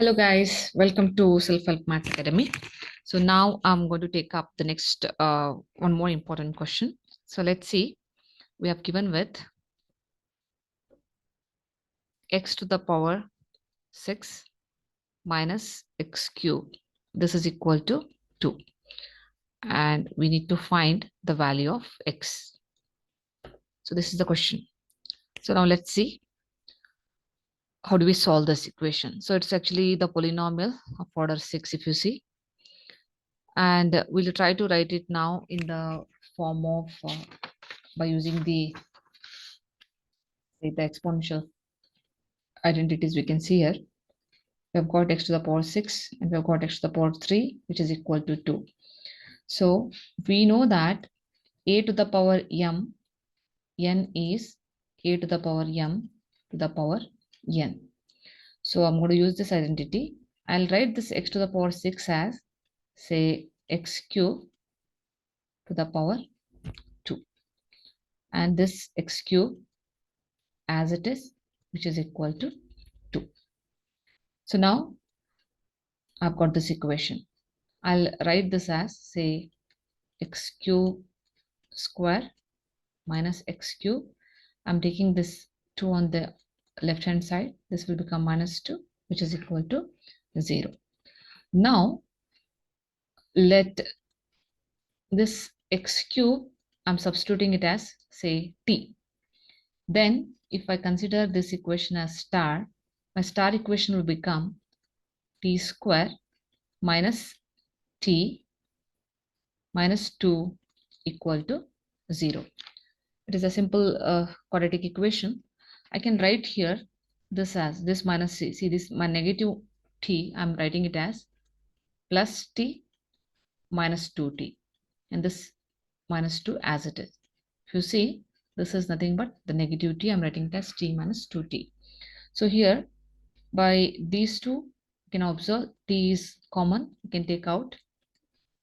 Hello guys, welcome to Self-Help Math Academy. So now I'm going to take up the next one more important question. So let's see, we have given with x to the power 6 minus x cubed. This is equal to 2. And we need to find the value of x. So this is the question. So now let's see, how do we solve this equation? So it's actually the polynomial of order 6 if you see. And we'll try to write it now in the form of by using the exponential identities we can see here. We have got x to the power 6 and we have got x to the power 3, which is equal to 2. So we know that a to the power m, n is a to the power m to the power n. So I'm going to use this identity. I'll write this x to the power 6 as, say, x cube to the power 2. And this x cube as it is, which is equal to 2. So now I've got this equation. I'll write this as, say, x cube square minus x cube. I'm taking this 2 on the left hand side. This will become minus 2, which is equal to 0. Now, let this x cube, I'm substituting it as, say, t. Then, if I consider this equation as star, my star equation will become t square minus t minus 2 equal to 0. It is a simple quadratic equation. I can write here this as this minus c. See this, my negative t, I'm writing it as plus t minus 2t. And this minus 2 as it is. If you see, this is nothing but the negative t. I'm writing it as t minus 2t. So here, by these two, you can observe t is common. You can take out.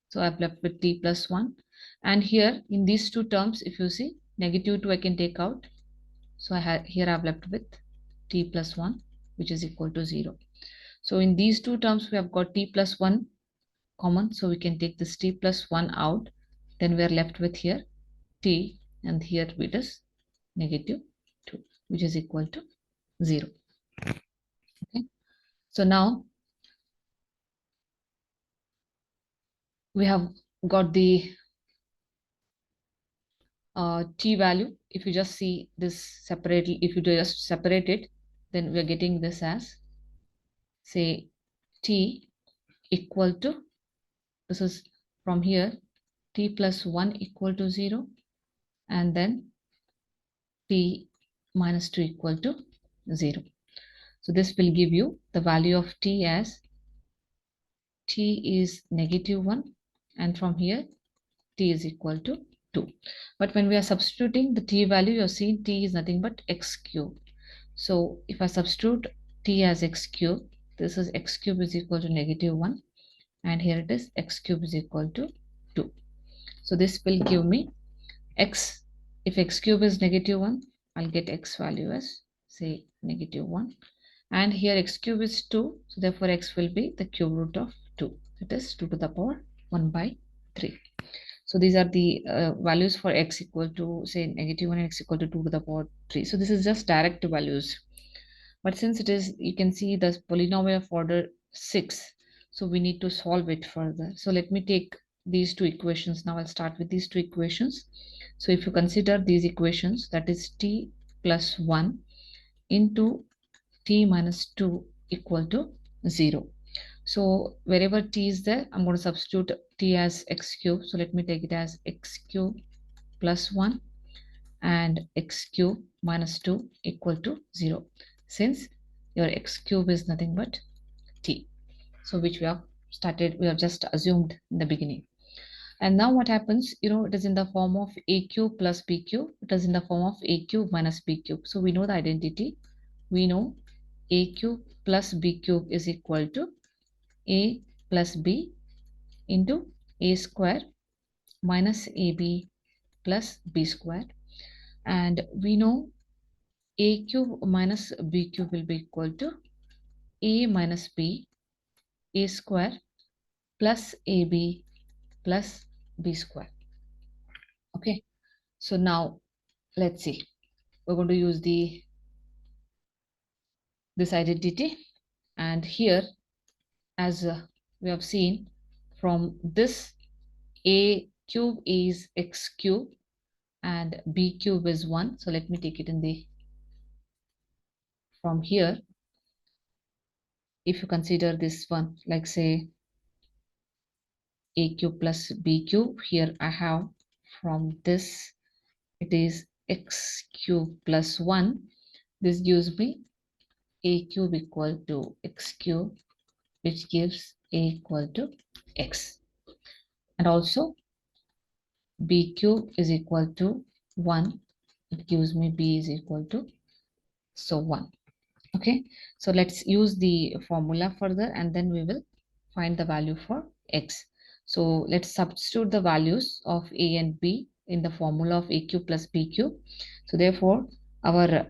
So I've left with t plus 1. And here, in these two terms, if you see, negative 2 I can take out. So here I've left with t plus 1, which is equal to 0. So in these two terms, we have got t plus 1 common. So we can take this t plus 1 out. Then we are left with here t, and here it is negative 2, which is equal to 0. Okay. So now we have got the t value. If you just see this separately, if you just separate it, then we are getting this as, say, t equal to, this is from here, t plus 1 equal to 0, and then t minus 2 equal to 0. So this will give you the value of t as t is negative 1, and from here t is equal to 2. But when we are substituting the t value, you're seeing t is nothing but x cube. So if I substitute t as x cube, this is x cube is equal to negative 1, and here it is x cube is equal to 2. So this will give me x. If x cube is negative 1, I'll get x value as, say, negative 1. And here x cube is 2, so therefore x will be the cube root of 2. That is 2 to the power 1 by 3. So these are the values for x equal to, say, negative 1 and x equal to 2 to the power 3. So this is just direct values. But since it is, you can see the polynomial of order 6, so we need to solve it further. So let me take these two equations. Now I'll start with these two equations. So if you consider these equations, that is t plus 1 into t minus 2 equal to 0. So wherever t is there, I'm going to substitute t as x cube. So let me take it as x cube plus 1 and x cube minus 2 equal to 0. Since your x cube is nothing but t. So which we have just assumed in the beginning. And now what happens, it is in the form of a cube plus b cube. It is in the form of a cube minus b cube. So we know the identity. We know a cube plus b cube is equal to a plus b into a square minus ab plus b square. And we know a cube minus b cube will be equal to a minus b a square plus ab plus b square. Okay, so now let's see. We're going to use this identity, and here, as we have seen, from this a cube is x cube and b cube is 1. So let me take it in the from here. If you consider this one, like say a cube plus b cube, here I have from this, it is x cube plus 1. This gives me a cube equal to x cube, which gives a equal to x. And also b cube is equal to 1. It gives me b is equal to, so 1. Okay, so let's use the formula further and then we will find the value for x. So let's substitute the values of a and b in the formula of a cube plus b cube. So therefore our,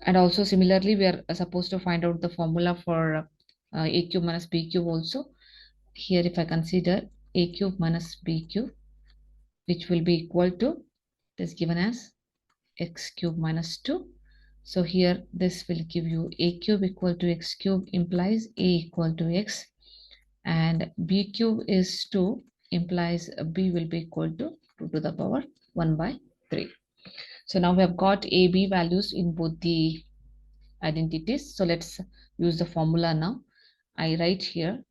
and also similarly we are supposed to find out the formula for a cube minus b cube also. Here if I consider a cube minus b cube, which will be equal to, it is given as x cube minus 2. So here this will give you a cube equal to x cube implies a equal to x, and b cube is 2 implies b will be equal to 2 to the power 1 by 3. So now we have got a b values in both the identities. So let's use the formula now. I write here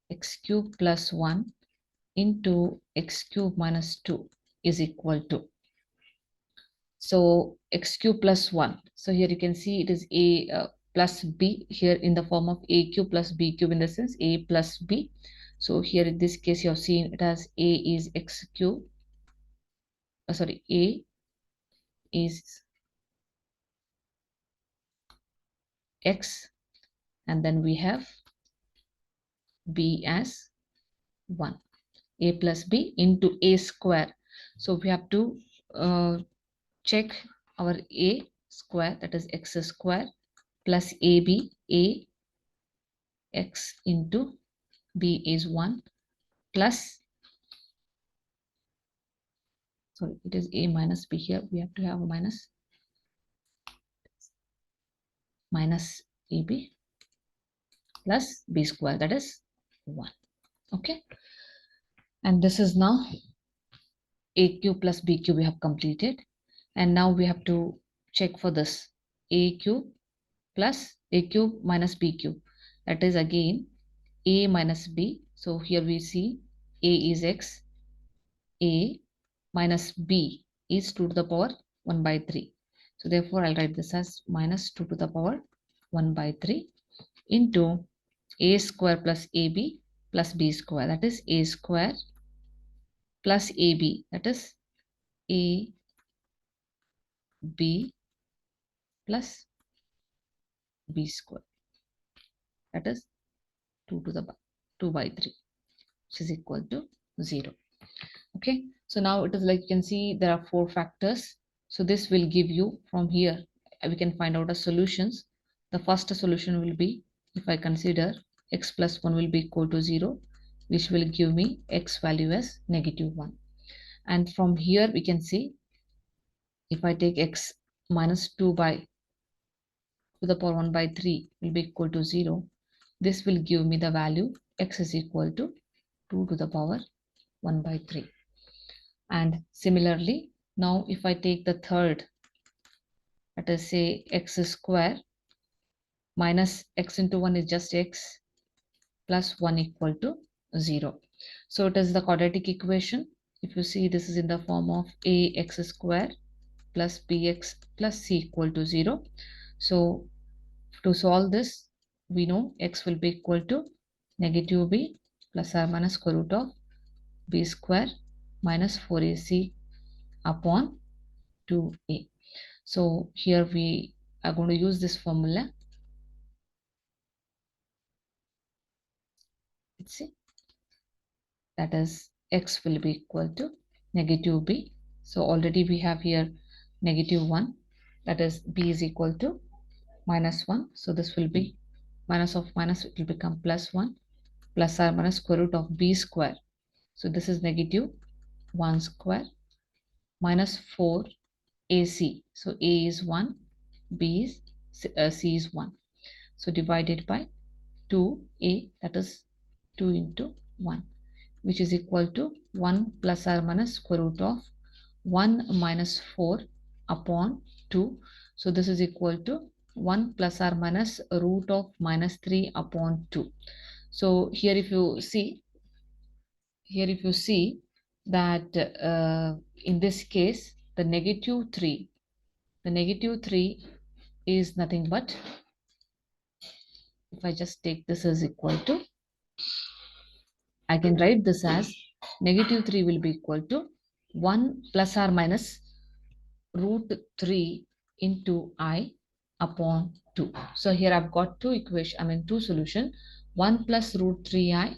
x cube plus 1 into x cube minus 2 is equal to, so x cube plus 1. So here you can see it is a plus b here in the form of a cube plus b cube, in the sense a plus b. So here in this case you have seen it as a is x cube, sorry, a is x, and then we have b as 1, a plus b into a square. So we have to check our a square, that is x square, plus ab, a x into b is 1, plus, sorry, it is a minus b, here we have to have a minus ab plus b square, that is 1. Okay, and this is now a cube plus b cube we have completed, and now we have to check for this a cube plus a cube minus b cube, that is again a minus b. So here we see a is x, a minus b is 2 to the power 1 by 3. So therefore I'll write this as minus 2 to the power 1 by 3 into a square plus ab plus b square, that is a square plus ab, that is a b plus b square, that is 2 to the 2 by 3, which is equal to 0. Okay, so now it is like you can see there are 4 factors. So this will give you, from here we can find out the solutions. The first solution will be, if I consider x plus 1 will be equal to 0, which will give me x value as negative 1. And from here we can see, if I take x minus 2 by to the power 1 by 3 will be equal to 0, this will give me the value x is equal to 2 to the power 1 by 3. And similarly, now if I take the third, let us say x square minus x into 1 is just x, plus 1 equal to 0. So it is the quadratic equation. If you see, this is in the form of ax square plus bx plus c equal to 0. So to solve this, we know x will be equal to negative b plus or minus square root of b square minus 4ac upon 2a. So here we are going to use this formula. Let's see, that is x will be equal to negative b. So already we have here negative 1, that is b is equal to minus 1. So this will be minus of minus, it will become plus 1 plus or minus square root of b square. So this is negative 1 square minus 4 AC. So A is 1, B is C is 1. So divided by 2A, that is 2 into 1, which is equal to 1 plus or minus square root of 1 minus 4 upon 2. So this is equal to 1 plus or minus root of minus 3 upon 2. So here if you see that in this case the negative 3 is nothing but, if I just take this as equal to, I can write this as negative 3 will be equal to 1 plus or minus root 3 into I upon 2. So here I've got two solution, 1 plus root 3I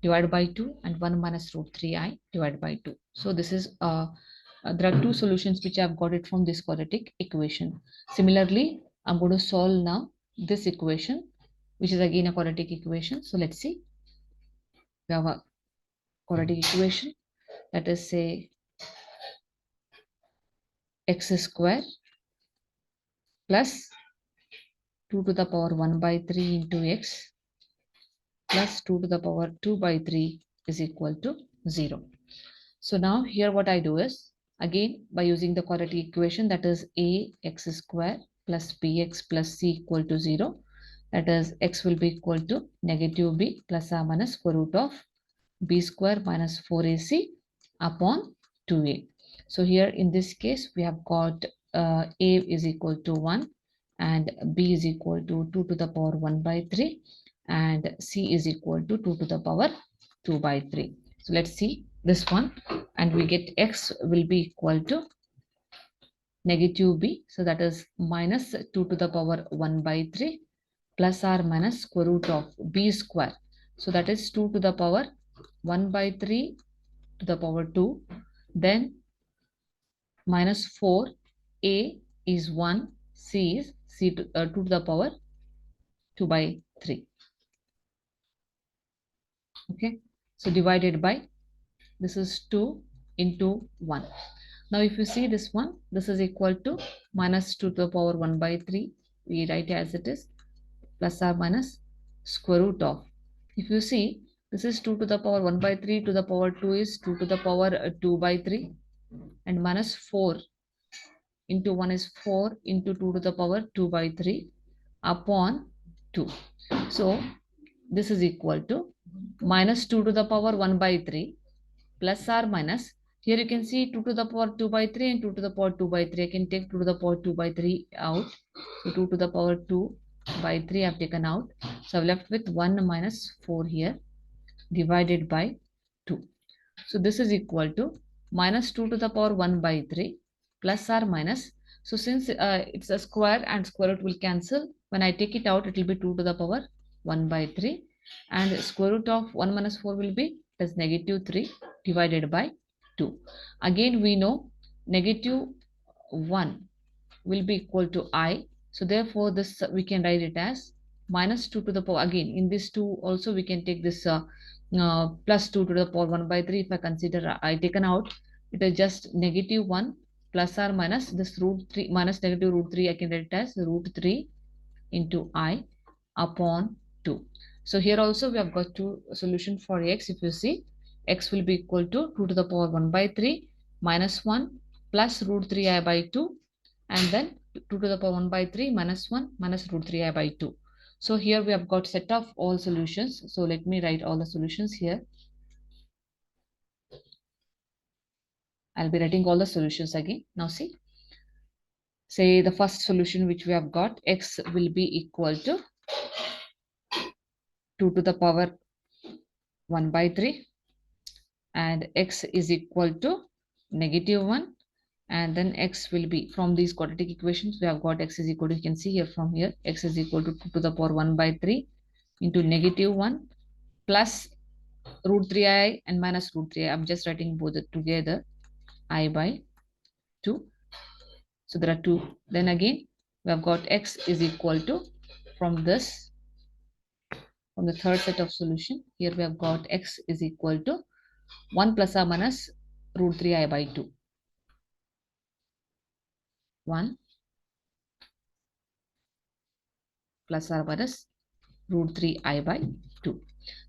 divided by 2 and 1 minus root 3I divided by 2. So this is there are two solutions which I've got it from this quadratic equation. Similarly, I'm going to solve now this equation, which is again a quadratic equation. So let's see. We have a quadratic equation, that is say x square plus 2 to the power 1 by 3 into x plus 2 to the power 2 by 3 is equal to 0. So now here what I do is, again by using the quadratic equation, that is ax square plus bx plus c equal to 0, that is x will be equal to negative b plus or minus square root of b square minus 4ac upon 2a. So here in this case we have got a is equal to 1 and b is equal to 2 to the power 1 by 3 and c is equal to 2 to the power 2 by 3. So let's see this one, and we get x will be equal to negative b, so that is minus 2 to the power 1 by 3 plus or minus square root of b square, so that is 2 to the power 1 by 3 to the power 2, then minus 4, a is 1, c is 2 to the power 2 by 3. Okay, so divided by, this is 2 into 1. Now if you see this one, this is equal to minus 2 to the power 1 by 3. We write as it is plus or minus square root of. If you see, this is 2 to the power 1 by 3 to the power 2 is 2 to the power 2 by 3, and minus 4 into 1 is 4 into 2 to the power 2 by 3 upon 2. So this is equal to minus 2 to the power 1 by 3 plus or minus, here you can see 2 to the power 2 by 3 and 2 to the power 2 by 3. I can take 2 to the power 2 by 3 out. So 2 to the power 2 by 3 I have taken out. So I've left with 1 minus 4 here divided by 2. So this is equal to minus 2 to the power 1 by 3 plus or minus. So since it's a square and square root will cancel, when I take it out, it will be 2 to the power 1 by 3, and square root of 1 minus 4 will be as negative 3 divided by 2. Again we know negative 1 will be equal to I. So therefore this we can write it as minus 2 to the power, again in this 2 also we can take this plus 2 to the power 1 by 3. If I consider I taken out, it is just negative 1 plus or minus this root 3 minus negative root 3, I can write it as root 3 into I upon 2. So here also we have got two solution for x. If you see, x will be equal to 2 to the power 1 by 3 minus 1 plus root 3i by 2, and then 2 to the power 1 by 3 minus 1 minus root 3i by 2. So here we have got set of all solutions. So let me write all the solutions here. I'll be writing all the solutions again. Now see, say the first solution which we have got, x will be equal to 2 to the power 1 by 3 and x is equal to negative 1, and then x will be, from these quadratic equations we have got x is equal to, you can see here from here, x is equal to 2 to the power 1 by 3 into negative 1 plus root 3i and minus root 3i. I'm just writing both together, I by 2. So there are two. Then again we have got x is equal to, from this from the third set of solution. Here we have got x is equal to 1 plus or minus root 3i by 2. 1 plus or minus root 3i by 2.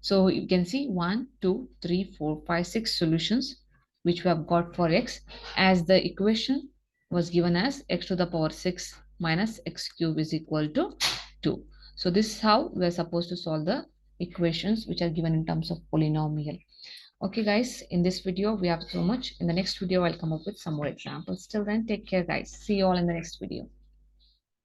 So you can see 1, 2, 3, 4, 5, 6 solutions which we have got for x, as the equation was given as x to the power 6 minus x cube is equal to 2. So this is how we are supposed to solve the equations which are given in terms of polynomial. Okay guys, in this video we have so much. In the next video I'll come up with some more examples. Till then, take care guys. See you all in the next video.